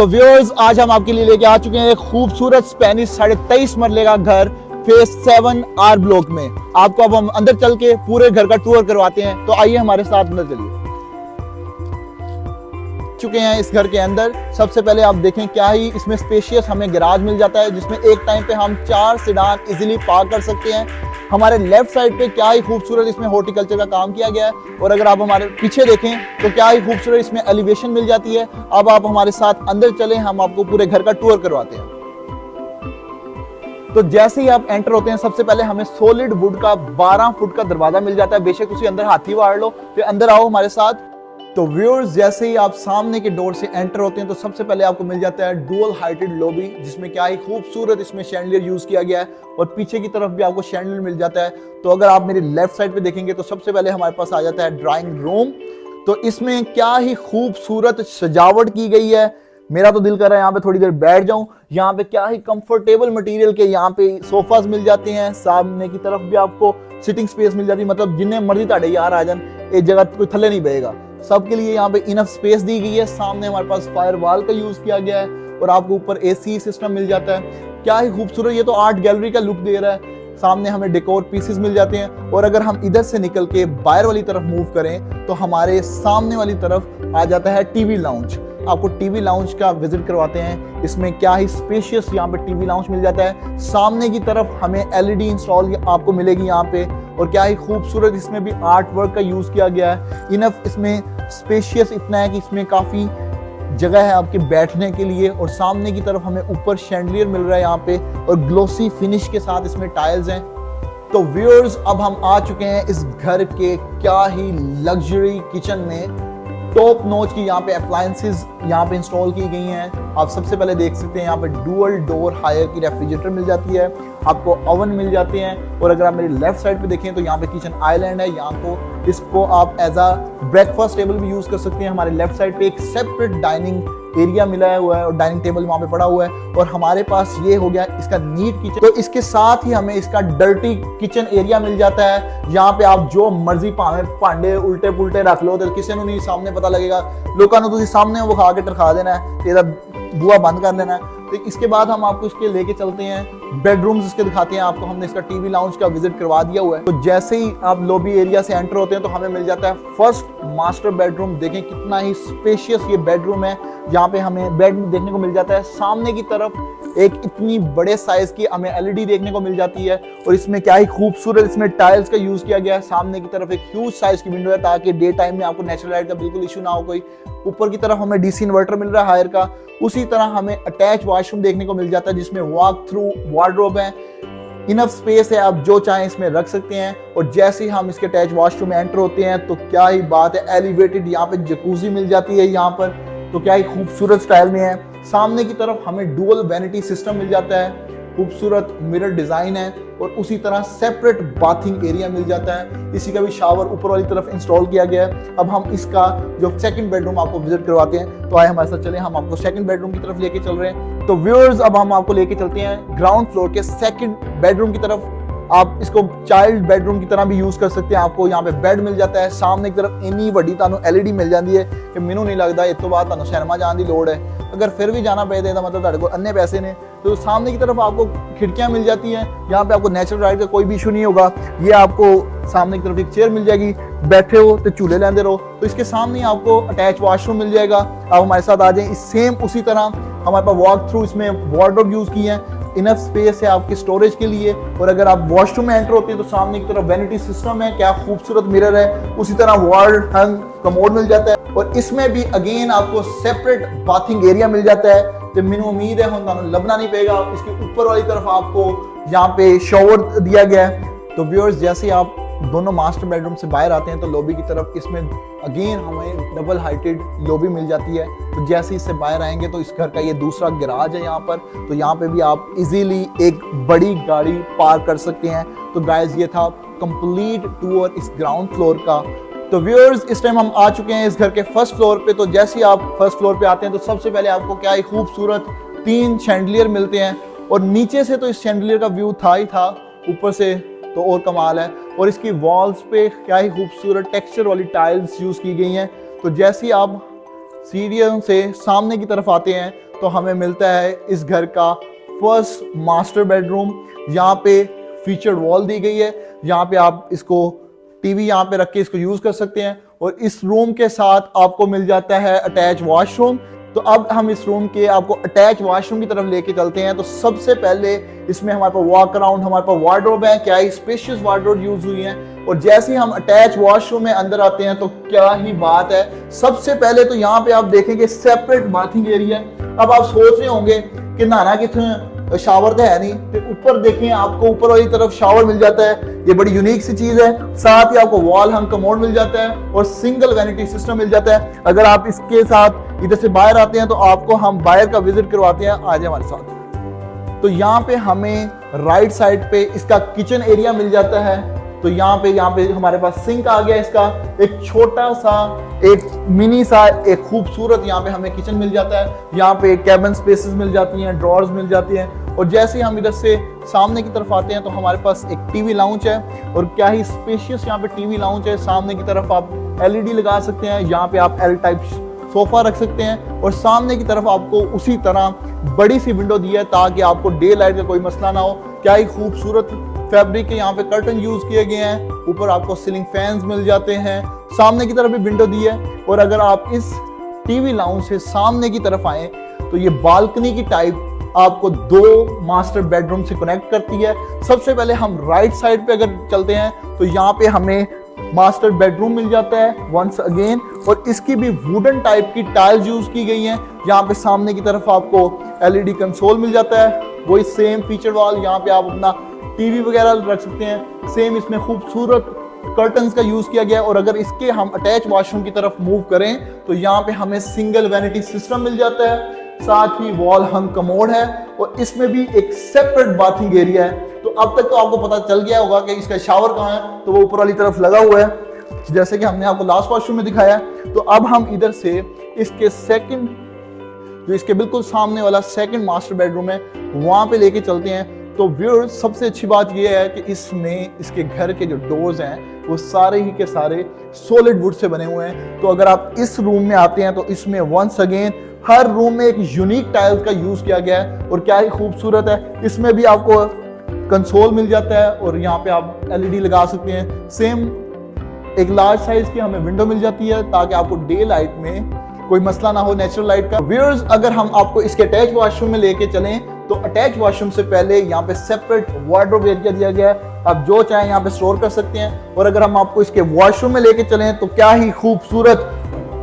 तो व्यूअर्स, आज हम आपके लिए लेके आ चुके हैं एक खूबसूरत स्पेनिश 23.5 मरले का घर फेज 7 आर ब्लॉक में। आपको अब हम अंदर चल के पूरे घर का टूर करवाते हैं, तो आइए हमारे साथ अंदर चलिए। चुके हैं इस घर के अंदर। सबसे पहले आप देखें क्या ही इसमें स्पेशियस हमें गैराज मिल जाता है, जिसमें एक टाइम पे हम 4 सेडान इजीली पार्क कर सकते हैं। हमारे लेफ्ट साइड पे क्या ही खूबसूरत इसमें हॉर्टिकल्चर का काम किया गया है, और अगर आप हमारे पीछे देखें तो क्या ही खूबसूरत इसमें एलिवेशन मिल जाती है। अब आप हमारे साथ अंदर चलें, हम आपको पूरे घर का टूर करवाते हैं। तो जैसे ही आप एंटर होते हैं, सबसे पहले हमें सॉलिड वुड का 12 फुट का दरवाजा मिल जाता है। बेशक उसी अंदर हाथी वाड़ लो, फिर अंदर आओ हमारे साथ। तो व्यूअर्स, जैसे ही आप सामने के डोर से एंटर होते हैं तो सबसे पहले आपको मिल जाता है डुअल हाइटेड लॉबी, जिसमें क्या ही खूबसूरत इसमें शैंडलियर यूज किया गया है, और पीछे की तरफ भी आपको शैंडलियर मिल जाता है। तो अगर आप मेरी लेफ्ट साइड पे देखेंगे तो सबसे पहले हमारे पास आ जाता है ड्राइंग रूम। तो इसमें क्या ही खूबसूरत सजावट की गई है, मेरा तो दिल कर रहा है यहाँ पे थोड़ी देर बैठ जाऊं। यहाँ पे क्या ही कंफर्टेबल मटेरियल के यहाँ पे सोफास मिल जाते हैं। सामने की तरफ भी आपको सिटिंग स्पेस मिल जाती है, मतलब जिन्हें मर्जी ताड़े यार आ जान, एक जगह कोई थल्ले नहीं बहेगा। सबके लिए यहाँ पे इनफ स्पेस दी गई है। सामने हमारे पास फायर वॉल का यूज किया गया है, और आपको ऊपर एसी सिस्टम मिल जाता है। क्या ही खूबसूरत, ये तो आर्ट गैलरी का लुक दे रहा है। सामने हमें डेकोर पीसेस मिल जाते हैं, और अगर हम इधर से निकल के बाहर वाली तरफ मूव करें तो हमारे सामने वाली तरफ आ जाता है टीवी लाउंज। आपको टीवी लाउंज का विजिट करवाते हैं। इसमें क्या ही स्पेशियस यहाँ पे टीवी लाउंज मिल जाता है। सामने की तरफ हमें एलईडी इंस्टॉल आपको मिलेगी यहाँ पे, और क्या ही खूबसूरत इसमें भी आर्ट वर्क का यूज किया गया है। इनफ इसमें स्पेशियस इतना है कि इसमें काफी जगह है आपके बैठने के लिए, और सामने की तरफ हमें ऊपर शैंडलियर मिल रहा है यहाँ पे, और ग्लोसी फिनिश के साथ इसमें टाइल्स हैं। तो व्यूअर्स, अब हम आ चुके हैं इस घर के क्या ही लग्जरी किचन में। टॉप नॉच की यहाँ पे अप्लायंसेस यहाँ पे इंस्टॉल की गई हैं। आप सबसे पहले देख सकते हैं यहाँ पे डुअल डोर हायर की रेफ्रिजरेटर मिल जाती है, आपको ओवन मिल जाते हैं। और अगर आप मेरी लेफ्ट साइड पे देखें तो यहाँ पे किचन आइलैंड है। यहाँ को इसको आप एज अ ब्रेकफास्ट टेबल भी यूज कर सकते हैं। हमारे लेफ्ट साइड पे एक सेपरेट डाइनिंग एरिया मिला हुआ है, और डाइनिंग टेबल वहाँ पे पड़ा हुआ है। और हमारे पास ये हो गया इसका नीट किचन। तो इसके साथ ही हमें इसका डर्टी किचन एरिया मिल जाता है। यहाँ पे आप जो मर्जी भांडे उल्टे पुल्टे रख लो, तो किसी को नहीं सामने पता लगेगा। लोगों को सामने वो खा के टरखा देना है, बुआ बंद कर लेना है। तो इसके बाद हम आपको इसके लेके चलते हैं बेडरूम्स, इसके दिखाते हैं आपको। हमने इसका टीवी लाउंज का विजिट करवा दिया हुआ है। तो जैसे ही आप लॉबी एरिया से एंटर होते हैं तो हमें मिल जाता है फर्स्ट मास्टर बेडरूम। देखें कितना ही स्पेशियस ये बेडरूम है। यहाँ पे हमें बेड देखने को मिल जाता है। सामने की तरफ एक इतनी बड़े साइज की हमें एलईडी देखने को मिल जाती है, और इसमें क्या ही खूबसूरत इसमें टाइल्स का यूज किया गया है। सामने की तरफ एक ह्यूज साइज की विंडो है, ताकि डे टाइम में आपको नेचुरल लाइट का बिल्कुल इशू ना हो कोई। ऊपर की तरफ हमें डीसी इन्वर्टर मिल रहा है हायर का। उसी तरह हमें अटैच वॉशरूम देखने को मिल जाता है, जिसमें वॉक थ्रू वार्डरोब है। इनफ स्पेस है, आप जो चाहें इसमें रख सकते हैं। और जैसे ही हम इसके अटैच वॉशरूम में एंटर होते हैं तो क्या ही बात है, एलिवेटेड यहाँ पे जकूजी मिल जाती है यहाँ पर। तो क्या ही खूबसूरत स्टाइल में है। सामने की तरफ हमें डुअल वैनिटी सिस्टम मिल जाता है, खूबसूरत मिरर डिजाइन है, और उसी तरह सेपरेट बाथिंग एरिया मिल जाता है। इसी का भी शावर ऊपर वाली तरफ इंस्टॉल किया गया है। अब हम इसका जो सेकंड बेडरूम आपको विजिट करवाते हैं, तो आए हमारे साथ चलें, हम आपको सेकंड बेडरूम की तरफ लेके चल रहे हैं। तो व्यूअर्स, अब हम आपको लेके चलते हैं ग्राउंड फ्लोर के सेकंड बेडरूम की तरफ। आप इसको चाइल्ड बेडरूम की तरह भी यूज कर सकते हैं। आपको यहाँ पे बेड मिल जाता है। सामने की तरफ इन्नी बड़ी तानू एलईडी मिल जाती है कि मैनू नहीं लगता इस तो बाद तानू सिनेमा जाने की लोड़ है। अगर फिर भी जाना पे तो मतलब को अन्य पैसे ने। तो सामने की तरफ आपको खिड़कियां मिल जाती हैं। यहाँ पे आपको नेचुरल लाइट का कोई भी इशू नहीं होगा। ये आपको सामने की तरफ एक चेयर मिल जाएगी, बैठे हो तो चूल्हे लेंदे रहो। तो इसके सामने आपको अटैच वॉशरूम मिल जाएगा। आप हमारे साथ आ जाएं। सेम उसी तरह हमारे पास वॉक थ्रू इसमें वार्डरोब यूज की है। इनफ स्पेस है आपके स्टोरेज के लिए। और अगर आप वॉशरूम में एंटर होते हैं तो सामने की तरफ वैनिटी सिस्टम है, क्या खूबसूरत मिरर है। उसी तरह वॉल हंग कमोड मिल जाता है, और इसमें भी अगेन आपको सेपरेट बाथिंग एरिया मिल जाता है। तो मैंने उम्मीद है हम लबना नहीं पेगा। इसके ऊपर वाली तरफ आपको यहाँ पे शॉवर दिया गया है। तो व्यूअर्स, जैसे आप दोनों मास्टर बेडरूम से बाहर आते हैं तो लॉबी की तरफ इसमें अगेन हमें डबल हाइटेड लॉबी मिल जाती है। तो जैसे इससे बाहर आएंगे तो इस घर का ये दूसरा गैराज है यहाँ पर। तो यहाँ पे भी आप इजीली एक बड़ी गाड़ी पार्क कर सकते हैं। तो गाइस, ये था कंप्लीट टूर इस ग्राउंड फ्लोर का। तो व्यूअर्स, इस टाइम हम आ चुके हैं इस घर के फर्स्ट फ्लोर पे। तो जैसे ही आप फर्स्ट फ्लोर पे आते हैं तो सबसे पहले आपको क्या ही खूबसूरत 3 शैंडलियर मिलते हैं। और नीचे से तो इस शैंडलियर का व्यू था ही था, ऊपर से तो और कमाल है। और इसकी वॉल्स पे क्या ही खूबसूरत टेक्सचर वाली टाइल्स यूज की गई हैं। तो जैसे ही आप सीढ़ियों से सामने की तरफ आते हैं तो हमें मिलता है इस घर का फर्स्ट मास्टर बेडरूम। यहाँ पे फीचर्ड वॉल दी गई है, यहाँ पे आप इसको टीवी यहाँ पे रख के इसको यूज कर सकते हैं। और इस रूम के साथ आपको मिल जाता है अटैच वॉशरूम। तो अब हम इस रूम के आपको अटैच वॉशरूम की तरफ लेके चलते हैं। तो सबसे पहले इसमें हमारे पास वॉक अराउंड, हमारे पास वार्डरोब है, क्या ही स्पेशियस वार्डरोब यूज हुई है। और जैसे ही हम अटैच वॉशरूम में अंदर आते हैं तो क्या ही बात है। सबसे पहले तो यहाँ पे आप देखेंगे सेपरेट बाथिंग एरिया है। अब आप सोच रहे होंगे कि नहाना कितने, शावर तो है नहीं, तो ऊपर देखें आपको ऊपर वाली तरफ शावर मिल जाता है। ये बड़ी यूनिक सी चीज है। साथ ही आपको वॉल हंग कमोड मिल जाता है और सिंगल वैनिटी सिस्टम मिल जाता है। अगर आप इसके साथ इधर से बाहर आते हैं तो आपको हम बाहर का विजिट करवाते हैं, आ जाए हमारे साथ। तो यहाँ पे हमें राइट साइड पे इसका किचन एरिया मिल जाता है। तो यहाँ पे हमारे पास सिंक आ गया, इसका एक छोटा सा एक मिनी सा एक खूबसूरत यहाँ पे हमें किचन मिल जाता है। यहाँ पे कैबिन स्पेसेस मिल जाती हैं, ड्रॉर्स मिल जाती हैं। और जैसे ही हम इधर से सामने की तरफ आते हैं तो हमारे पास एक टीवी लाउंज है और क्या ही स्पेशियस यहाँ पे टीवी लाउंज है। सामने की तरफ आप एलईडी लगा सकते हैं, यहाँ पे आप एल टाइप सोफा रख सकते हैं। और सामने की तरफ आपको उसी तरह बड़ी सी विंडो दी है ताकि आपको डे लाइट का कोई मसला ना हो। क्या ही खूबसूरत फैब्रिक के यहाँ पे कर्टन यूज किए गए हैं। ऊपर आपको सीलिंग फैंस मिल जाते हैं, सामने की तरफ भी विंडो दी है। और अगर आप इस टीवी लाउंज से सामने की तरफ आए तो ये बालकनी की टाइप आपको दो मास्टर बेडरूम से कनेक्ट करती है। सबसे पहले हम राइट साइड पे अगर चलते हैं तो यहाँ पे हमें मास्टर बेडरूम मिल जाता है वंस अगेन। और इसकी भी वुडन टाइप की टाइल्स यूज की गई हैं। यहाँ पे सामने की तरफ आपको एलईडी कंसोल मिल जाता है, वही सेम फीचर वॉल, यहाँ पे आप अपना टीवी वगैरह रख सकते हैं। सेम इसमें खूबसूरत कर्टन्स का यूज किया गया। और अगर इसके हम अटैच वॉशरूम की तरफ मूव करें तो यहाँ पे हमें सिंगल वैनिटी सिस्टम मिल जाता है, साथ ही वॉल हंग कमोड है और इसमें भी एक सेपरेट बाथिंग एरिया है। तो अब तक तो आपको पता चल गया होगा कि इसका शावर कहाँ है, तो वो ऊपर वाली तरफ लगा हुआ है जैसे कि हमने आपको लास्ट वॉशरूम में दिखाया है। तो अब हम इधर से इसके सेकंड, जो इसके बिल्कुल सामने वाला सेकंड मास्टर बेडरूम है, वहां पे लेके चलते हैं। तो व्यूअर्स, सबसे अच्छी बात यह है कि इसमें इसके घर के जो डोर्स हैं वो सारे ही के सारे सॉलिड वुड से बने हुए हैं। तो अगर आप इस रूम में आते हैं तो इसमें वंस अगेन हर रूम में एक यूनिक टाइल्स का यूज किया गया है और क्या ही खूबसूरत है। इसमें भी आपको कंसोल मिल जाता है और यहाँ पे आप एलईडी लगा सकते हैं। सेम एक लार्ज साइज की हमें विंडो मिल जाती है ताकि आपको डे लाइट में कोई मसला ना हो नेचुरल लाइट का। व्यूअर्स, अगर हम आपको इसके अटैच वॉशरूम में लेके चलें तो अटैच वॉशरूम से पहले यहाँ पे सेपरेट वार्डरोब एरिया दिया गया है, आप जो चाहें यहाँ पे स्टोर कर सकते हैं। और अगर हम आपको इसके वॉशरूम में लेके चलें तो क्या ही खूबसूरत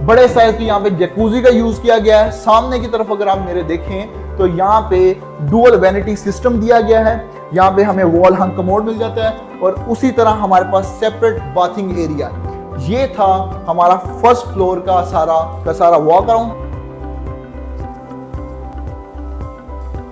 बड़े साइज की यहाँ पे जकूजी का यूज किया गया है। सामने की तरफ अगर आप मेरे देखें तो यहाँ पे डुअल वैनिटी सिस्टम दिया गया है, यहाँ पे हमें वॉल हंग कमोड मिल जाता है और उसी तरह हमारे पास सेपरेट बाथिंग एरिया। ये था हमारा फर्स्ट फ्लोर का सारा वॉक अराउंड।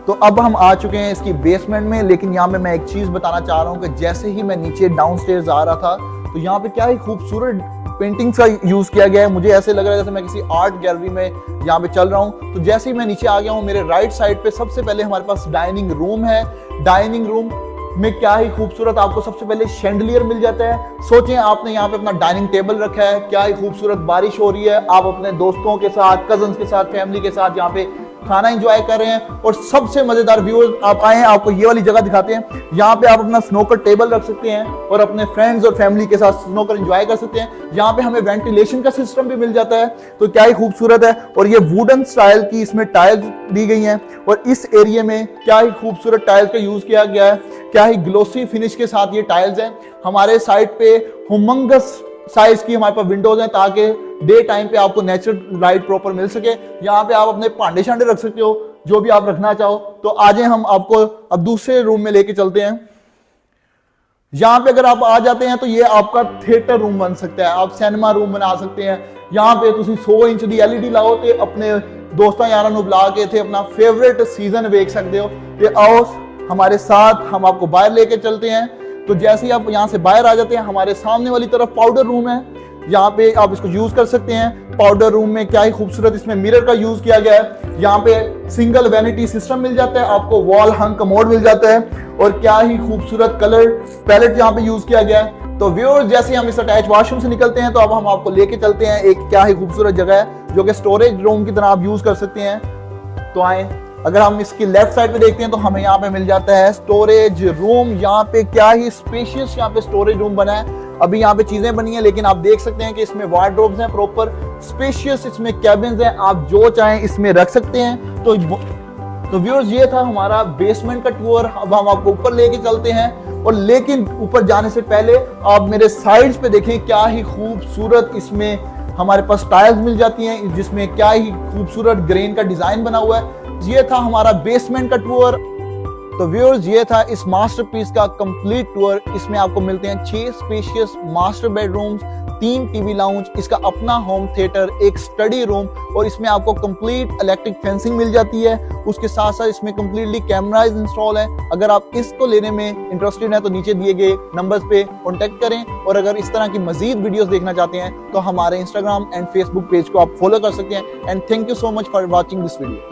तो अब हम आ चुके हैं इसकी बेसमेंट में, लेकिन यहाँ पे मैं एक चीज बताना चाह रहा हूँ कि जैसे ही मैं नीचे डाउनस्टेयर्स आ रहा था तो यहाँ पे क्या ही खूबसूरत पेंटिंग्स का यूज किया गया है। मुझे ऐसे लग रहा है जैसे मैं किसी आर्ट गैलरी में यहाँ पे चल रहा हूँ। तो जैसे ही मैं नीचे आ गया हूँ, मेरे राइट साइड पे सबसे पहले हमारे पास डाइनिंग रूम है। डाइनिंग रूम में क्या ही खूबसूरत आपको सबसे पहले शैंडलियर मिल जाता है। सोचें आपने यहाँ पे अपना डाइनिंग टेबल रखा है, क्या ही खूबसूरत बारिश हो रही है, आप अपने दोस्तों के साथ, कजन्स के साथ, फैमिली के साथ यहाँ पे खाना एंजॉय कर रहे हैं। और सबसे मजेदार व्यूअर्स, आप आए हैं, आपको ये वाली जगह दिखाते हैं। यहाँ पे आप अपना स्नोकर टेबल रख सकते हैं और अपने फ्रेंड्स और फैमिली के साथ स्नोकर एंजॉय कर सकते हैं। यहाँ पे हमें वेंटिलेशन का सिस्टम भी मिल जाता है, तो क्या ही खूबसूरत है। और ये वुडन स्टाइल की इसमें टाइल्स दी गई हैं और इस एरिया में क्या ही खूबसूरत टाइल्स का यूज किया गया है। क्या ही ग्लोसी फिनिश के साथ ये टाइल्स हैं। हमारे साइड पे हुमंगस साइज की हमारे पास विंडोज हैं ताकि डे टाइम पे आपको नेचुरल लाइट प्रॉपर मिल सके। यहाँ पे आप अपने भांडे शांडे रख सकते हो, जो भी आप रखना चाहो। तो आज हम आपको अब दूसरे रूम में लेके चलते हैं। यहाँ पे अगर आप आ जाते हैं तो ये आपका थिएटर रूम बन सकता है, आप सिनेमा रूम बना सकते हैं। यहाँ पे तुम 100 इंच की एलईडी लाओ तो अपने दोस्तों यारों को बुला के थे अपना फेवरेट सीजन देख सकते हो। तो आओ हमारे साथ, हम आपको बाहर लेके चलते हैं। तो जैसे ही आप यहाँ से बाहर आ जाते हैं, हमारे सामने वाली तरफ पाउडर रूम है, यहाँ पे आप इसको यूज कर सकते हैं। पाउडर रूम में क्या ही खूबसूरत इसमें मिरर का यूज किया गया है। यहाँ पे सिंगल वैनिटी सिस्टम मिल जाता है, आपको वॉल हंग कमोड मिल जाता है और क्या ही खूबसूरत कलर पैलेट यहाँ पे यूज किया गया है। तो व्यूअर्स, जैसे हम इस अटैच वॉशरूम से निकलते हैं तो अब हम आपको लेके चलते हैं एक क्या ही खूबसूरत जगह है जो कि स्टोरेज रूम की तरह आप यूज कर सकते हैं। तो आए, अगर हम इसकी लेफ्ट साइड पे देखते हैं तो हमें यहाँ पे मिल जाता है स्टोरेज रूम। यहाँ पे क्या ही स्पेशियस यहाँ पे स्टोरेज रूम बना है। अभी यहाँ पे चीजें बनी है, लेकिन आप देख सकते हैं कि इसमें वार्डरोब्स हैं, प्रॉपर स्पेशियस इसमें कैबिन्स हैं, आप जो चाहें इसमें रख सकते हैं। तो व्यूअर्स, ये था हमारा बेसमेंट का टूर। अब हम आपको ऊपर लेके चलते हैं, और लेकिन ऊपर जाने से पहले आप मेरे साइड्स पे देखें, क्या ही खूबसूरत इसमें हमारे पास टाइल्स मिल जाती हैं, जिसमें क्या ही खूबसूरत ग्रेन का डिजाइन बना हुआ है। ये था हमारा बेसमेंट का टूर। तो व्यूअर्स, ये था इस मास्टरपीस का कंप्लीट टूर। इसमें आपको मिलते हैं 6 spacious master bedrooms, 3 TV lounge, इसका अपना होम थिएटर, एक स्टडी रूम, और इसमें आपको कंप्लीट इलेक्ट्रिक फेंसिंग मिल जाती है। उसके साथ साथ इसमें कंप्लीटली कैमराज इंस्टॉल है। अगर आप इसको लेने में इंटरेस्टेड हैं तो नीचे दिए गए नंबर्स पे कॉन्टेक्ट करें, और अगर इस तरह की मजीद वीडियोस देखना चाहते हैं तो हमारे इंस्टाग्राम एंड फेसबुक पेज को आप फॉलो कर सकते हैं। And thank you so much for watching this video.